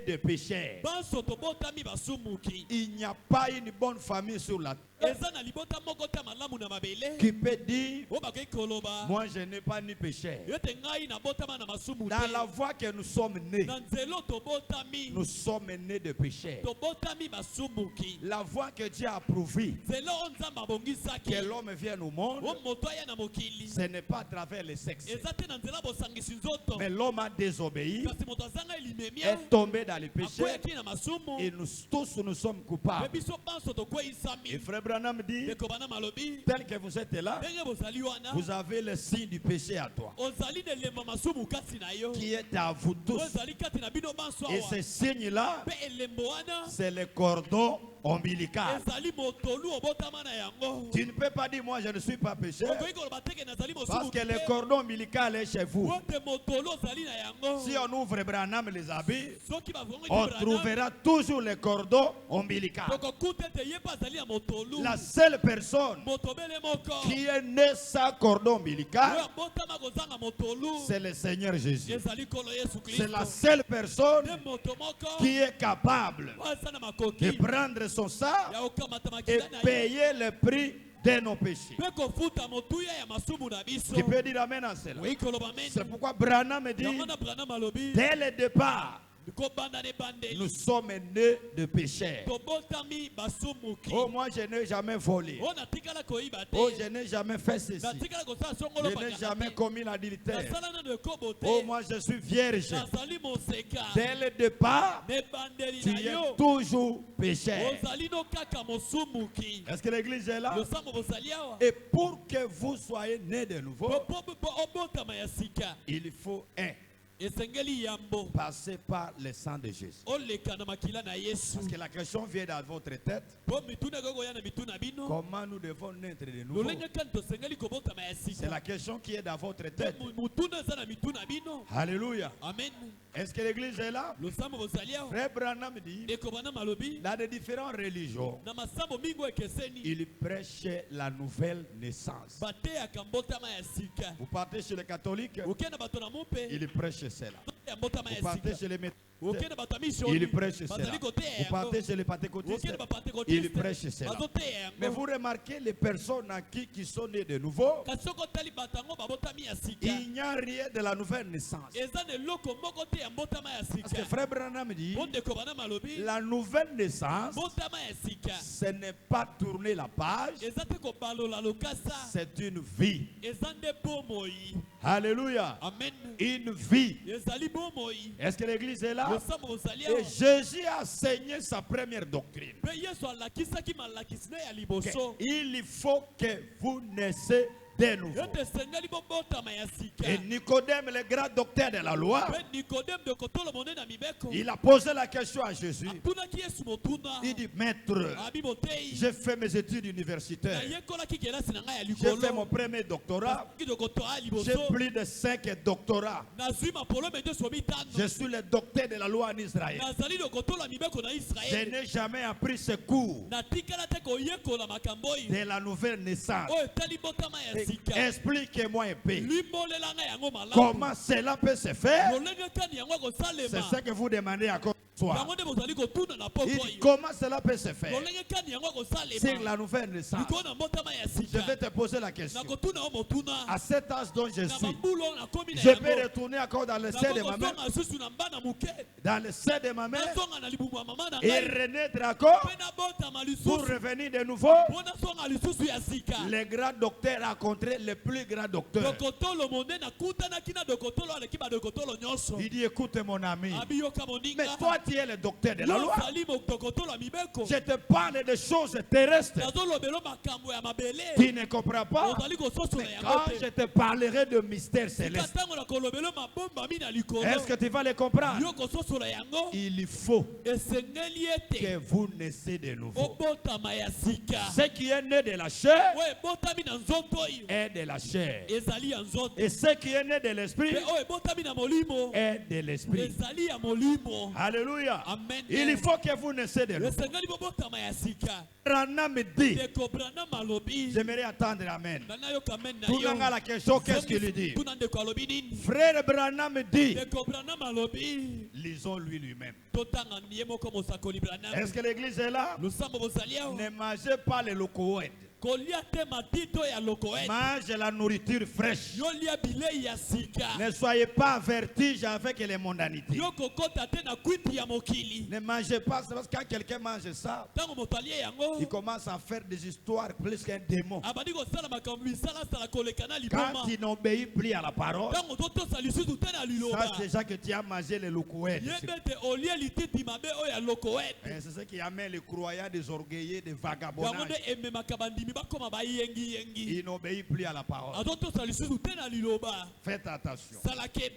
de pécheurs. Il n'y a pas une bonne famille sur la terre qui peut dire, moi je n'ai pas ni péché. Dans la voie que nous sommes nés, nous sommes nés de péché. La voie que Dieu a approuvée, que l'homme vienne au monde, ce n'est pas à travers les sexes. Mais l'homme a désobéi, est tombé dans les péchés, et nous tous nous sommes coupables. Et Frère Branham dit, tel que vous êtes là, vous avez le signe du péché à toi, qui est à vous tous. Et ce signe-là, c'est le cordon ombilical. Tu ne peux pas dire, moi je ne suis pas péché, parce que le cordon ombilical est chez vous. Si on ouvre Branham les habits, on trouvera toujours le cordon ombilical. La seule personne qui est née sans cordon ombilical, c'est le Seigneur Jésus. C'est la seule personne qui est capable de prendre son sang et payer le prix de nos péchés. Qui peut dire amen à cela? C'est pourquoi Branham dit, dès le départ, nous sommes nés de pécheurs. Oh, moi je n'ai jamais volé. Oh, je n'ai jamais fait ceci. Je n'ai jamais commis l'adultère. Oh, moi je suis vierge. Dès le départ, tu es toujours pécheur. Est-ce que l'église est là? Et pour que vous soyez nés de nouveau, il faut passer par le sang de Jésus. Parce que la question vient dans votre tête. Comment nous devons naître de nouveau? C'est la question qui est dans votre tête. Alléluia. Amen. Est-ce que l'église est là? Frère Branham dit, dans les différentes religions, il prêche la nouvelle naissance. Vous partez chez les catholiques, il prêche cela. Vous partez chez les méthodistes, il prêche cela. Vous partez chez les pentecôtistes, il prêche cela. Mais vous remarquez les personnes qui sont nées de nouveau, il n'y a rien de la nouvelle naissance. Parce que Frère Branham dit, la nouvelle naissance, ce n'est pas tourner la page, c'est une vie. Alléluia. Amen. Une vie. Est-ce que l'église est là? Et Jésus a enseigné sa première doctrine. Il faut que vous naissez de nouveau. Et Nicodème, le grand docteur de la loi, il a posé la question à Jésus. Il dit, maître, j'ai fait mes études universitaires, j'ai fait mon premier doctorat, j'ai plus de 5 doctorats, je suis le docteur de la loi en Israël, je n'ai jamais appris ce cours de la nouvelle naissance. Expliquez-moi un peu comment cela peut se faire. C'est ce que vous demandez à soir. Il dit, comment cela peut se faire? C'est la nouvelle naissance. Je vais te poser la question. À cet âge dont je suis, je peux retourner encore dans le sein de ma mère, dans le sein de ma mère, et renaître encore pour revenir de nouveau. Le grand docteur a rencontré le plus grand docteur. Il dit, écoute mon ami, mais toi tu es le docteur de la loi. Je te parle de choses terrestres. Tu ne comprends pas. Mais quand je te parlerai de mystères célestes, est-ce que tu vas les comprendre? Il faut que vous naissez de nouveau. Ce qui est né de la chair est de la chair. Et ce qui est né de l'esprit est de l'esprit. Alléluia. Alléluia. Amen. Il faut que vous naissez de nouveau. Branham me dit. J'aimerais attendre Amen. Tout le monde a la question, qu'est-ce qu'il dit? Frère Branham me dit. Lisons lui-même. Est-ce que l'église est là? Ne mangez pas les locoèdes. Mangez la nourriture fraîche. Ne soyez pas avertis avec les mondanités. Ne mangez pas, c'est parce que quand quelqu'un mange ça, il commence à faire des histoires plus qu'un démon. Quand il n'obéit plus à la parole, ça c'est déjà que tu as mangé les locoèdes. C'est ce qui amène les croyants des orgueillés, des vagabonds. Il n'obéit plus à la parole. Faites attention.